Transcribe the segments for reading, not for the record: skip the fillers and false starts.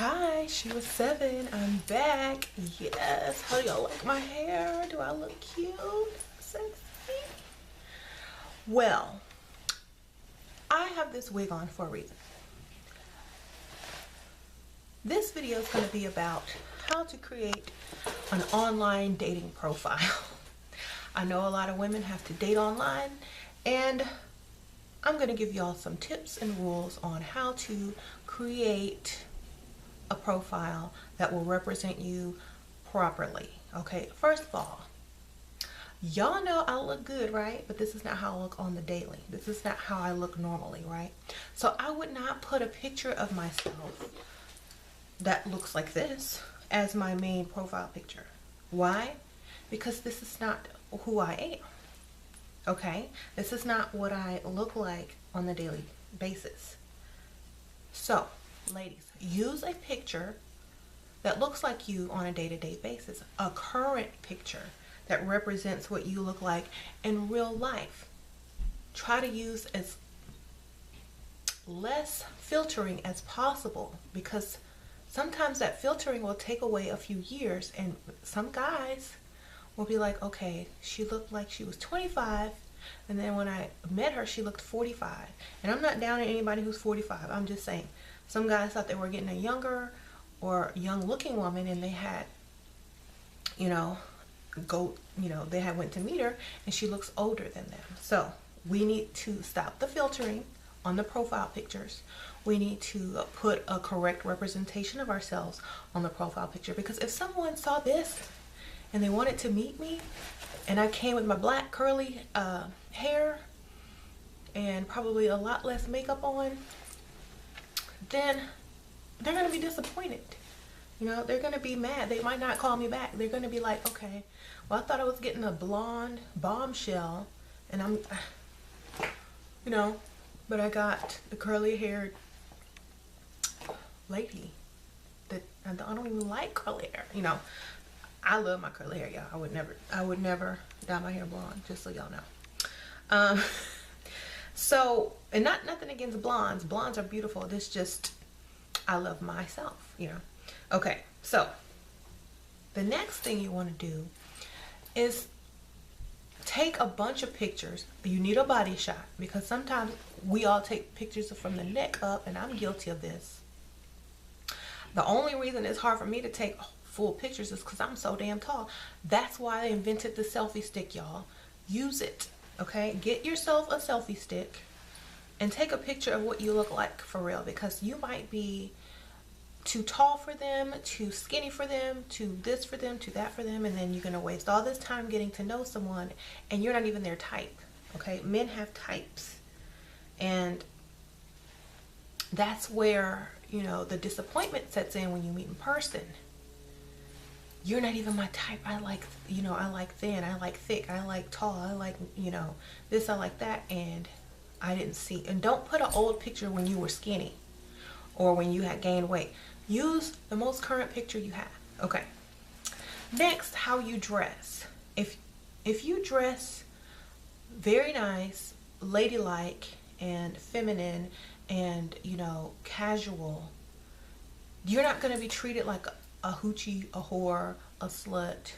Hi, she was 7. I'm back. Yes. How do y'all like my hair? Do I look cute? Sexy? Well, I have this wig on for a reason. This video is going to be about how to create an online dating profile. I know a lot of women have to date online, and I'm going to give y'all some tips and rules on how to create a profile that will represent you properly. Okay, first of all, y'all know I look good, right? But this is not how I look on the daily. This is not how I look normally, right? So I would not put a picture of myself that looks like this as my main profile picture. Why? Because this is not who I am. Okay, this is not what I look like on the daily basis. So ladies, use a picture that looks like you on a day-to-day basis, a current picture that represents what you look like in real life. Try to use as less filtering as possible, because sometimes that filtering will take away a few years, and some guys will be like, okay, she looked like she was 25, and then when I met her she looked 45. And I'm not down on anybody who's 45. I'm just saying some guys thought they were getting a younger or young looking woman, and they had, they had went to meet her and she looks older than them. So we need to stop the filtering on the profile pictures. We need to put a correct representation of ourselves on the profile picture, because if someone saw this and they wanted to meet me and I came with my black curly hair and probably a lot less makeup on, then they're going to be disappointed. They're going to be mad. They might not call me back. They're going to be like, okay, well, I thought I was getting a blonde bombshell, and but I got the curly haired lady that I don't even like curly hair. I love my curly hair, y'all. I would never dye my hair blonde, just so y'all know. So, and nothing against blondes. Blondes are beautiful. This just, I love myself, Okay, so the next thing you want to do is take a bunch of pictures. You need a body shot, because sometimes we all take pictures from the neck up, and I'm guilty of this. The only reason it's hard for me to take full pictures is because I'm so damn tall. That's why I invented the selfie stick, y'all. Use it. Okay, get yourself a selfie stick and take a picture of what you look like for real, because you might be too tall for them, too skinny for them, too this for them, too that for them, and then you're going to waste all this time getting to know someone and you're not even their type. Okay, men have types, and that's where the disappointment sets in when you meet in person. You're not even my type. I like thin, I like thick, I like tall, I like, this, I like that, and I didn't see. And don't put an old picture when you were skinny or when you had gained weight. Use the most current picture you have. Okay. Next, how you dress. If you dress very nice, ladylike, and feminine, and casual, you're not going to be treated like a hoochie, a whore, a slut,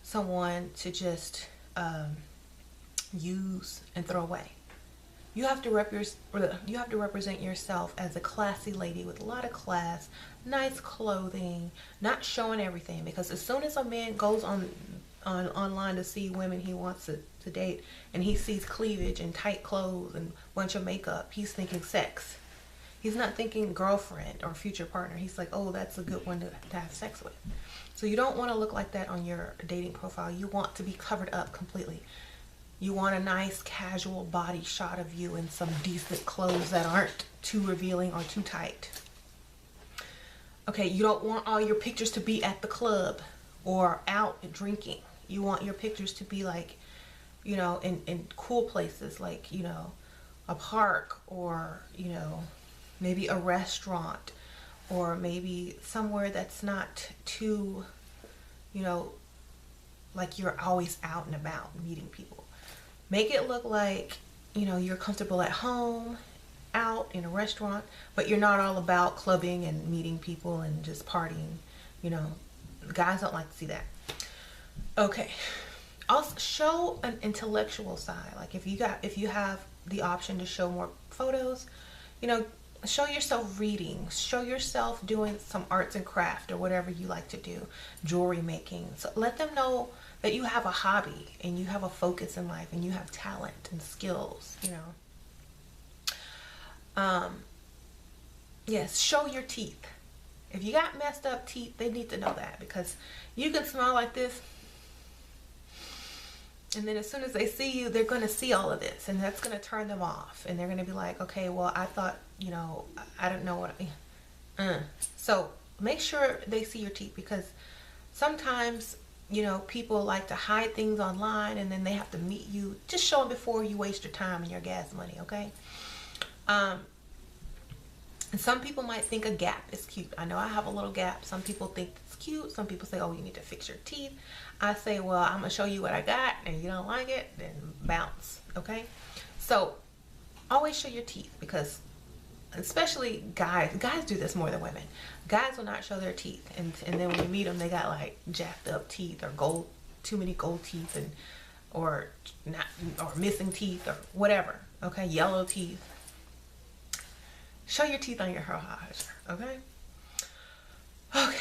someone to just use and throw away. You have to represent yourself as a classy lady with a lot of class, nice clothing, not showing everything. Because as soon as a man goes online to see women he wants to date, and he sees cleavage and tight clothes and a bunch of makeup, he's thinking sex. He's not thinking girlfriend or future partner. He's like, oh, that's a good one to have sex with. So you don't want to look like that on your dating profile. You want to be covered up completely. You want a nice casual body shot of you in some decent clothes that aren't too revealing or too tight. Okay, you don't want all your pictures to be at the club or out and drinking. You want your pictures to be like, in cool places, like, a park, or, maybe a restaurant, or maybe somewhere that's not too, like you're always out and about meeting people. Make it look like, you're comfortable at home, out in a restaurant, but you're not all about clubbing and meeting people and just partying. You know, guys don't like to see that. Okay. Also, show an intellectual side. Like if you have the option to show more photos, you know, show yourself reading, show yourself doing some arts and craft or whatever you like to do, jewelry making. So let them know that you have a hobby and you have a focus in life and you have talent and skills, you know. Yes, show your teeth. If you got messed up teeth, they need to know that, because you can smile like this, and then as soon as they see you, they're going to see all of this, and that's going to turn them off, and they're going to be like, okay, well, I thought, you know, I don't know what So make sure they see your teeth, because sometimes, you know, people like to hide things online, and then they have to meet you. Just show them before you waste your time and your gas money, okay? And some people might think a gap is cute. I know I have a little gap. Some people think it's cute. Some people say, oh, you need to fix your teeth. I say, well, I'm going to show you what I got, and you don't like it, then bounce, okay? So always show your teeth, because especially guys do this more than women. Guys will not show their teeth, and then when you meet them, they got like jacked up teeth, or too many gold teeth, and or missing teeth, or whatever, okay? Yellow teeth. Show your teeth on your hair highlighter, okay? Okay.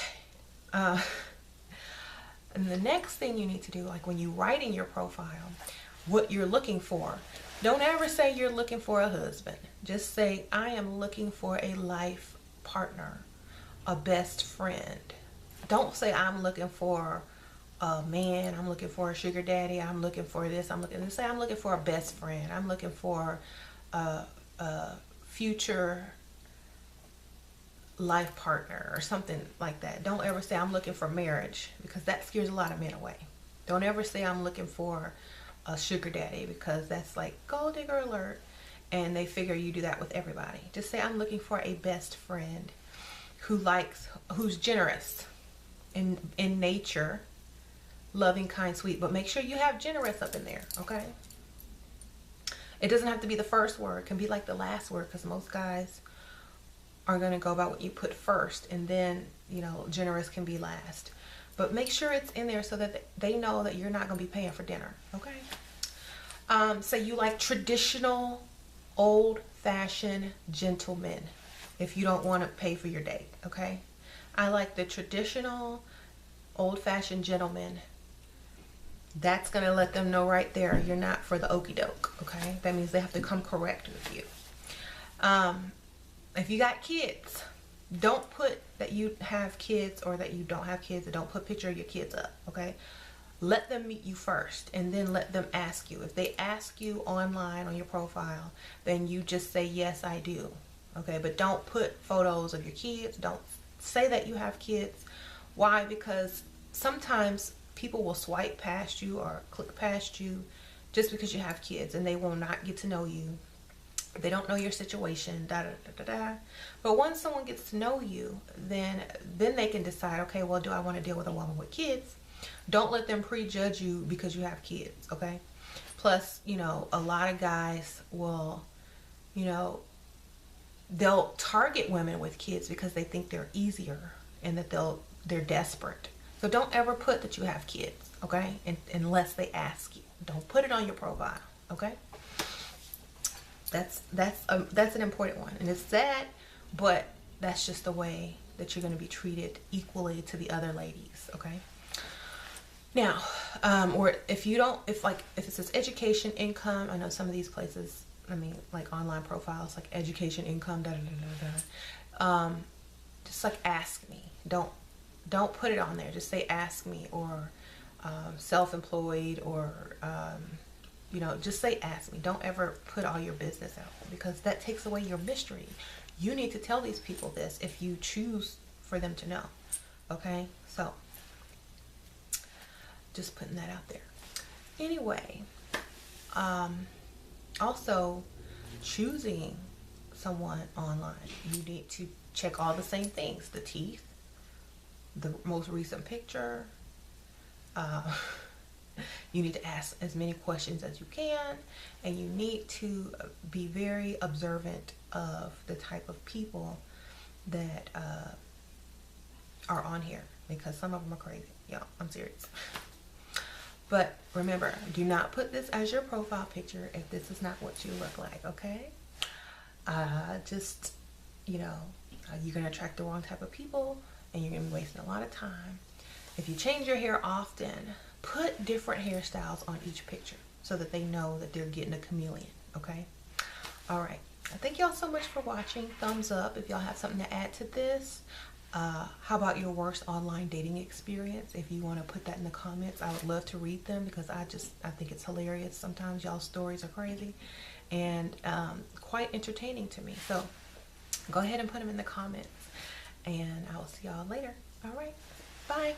And the next thing you need to do, like when you write in your profile what you're looking for, don't ever say you're looking for a husband. Just say, I am looking for a life partner, a best friend. Don't say I'm looking for a man, I'm looking for a sugar daddy, I'm looking for this, say I'm looking for a best friend, I'm looking for a future life partner or something like that. Don't ever say I'm looking for marriage, because that scares a lot of men away. Don't ever say I'm looking for a sugar daddy, because that's like gold digger alert, and they figure you do that with everybody. Just say I'm looking for a best friend who's generous in nature, loving, kind, sweet, but make sure you have generous up in there, okay? It doesn't have to be the first word. It can be like the last word, because most guys are going to go about what you put first, and then, you know, generous can be last. But make sure it's in there so that they know that you're not going to be paying for dinner, okay? So you like traditional, old-fashioned gentlemen if you don't want to pay for your date, okay? I like the traditional, old-fashioned gentleman. That's going to let them know right there you're not for the okie doke, okay? That means they have to come correct with you. If you got kids, don't put that you have kids or that you don't have kids, and don't put a picture of your kids up, okay? Let them meet you first, and then let them ask you. If they ask you online on your profile, then you just say, yes, I do, okay? But don't put photos of your kids. Don't say that you have kids. Why? Because sometimes people will swipe past you or click past you just because you have kids, and they will not get to know you. They don't know your situation, da da da da da. But once someone gets to know you, then they can decide, okay, well, do I want to deal with a woman with kids? Don't let them prejudge you because you have kids, okay? Plus, you know, a lot of guys will, you know, they'll target women with kids because they think they're easier, and that they're desperate. So don't ever put that you have kids, okay? Unless they ask you. Don't put it on your profile, okay? That's an important one, and it's sad, but that's just the way that you're going to be treated equally to the other ladies, okay? Now, or if it says education, income, I know some of these places, I mean, like online profiles, like education, income, da da da da da. Just like ask me. Don't put it on there. Just say ask me, or self-employed, or you know, just say ask me. Don't ever put all your business out, because that takes away your mystery. You need to tell these people this if you choose for them to know, okay? So just putting that out there. Anyway, also choosing someone online, you need to check all the same things: the teeth, the most recent picture. You need to ask as many questions as you can, and you need to be very observant of the type of people that are on here, because some of them are crazy. Y'all, I'm serious. But remember, do not put this as your profile picture if this is not what you look like, okay? Just, you know, you're going to attract the wrong type of people, and you're going to be wasting a lot of time. If you change your hair often, put different hairstyles on each picture so that they know that they're getting a chameleon, okay? All right. Thank y'all so much for watching. Thumbs up if y'all have something to add to this. How about your worst online dating experience? If you want to put that in the comments, I would love to read them, because I think it's hilarious. Sometimes y'all's stories are crazy and quite entertaining to me. So go ahead and put them in the comments, and I will see y'all later. All right. Bye.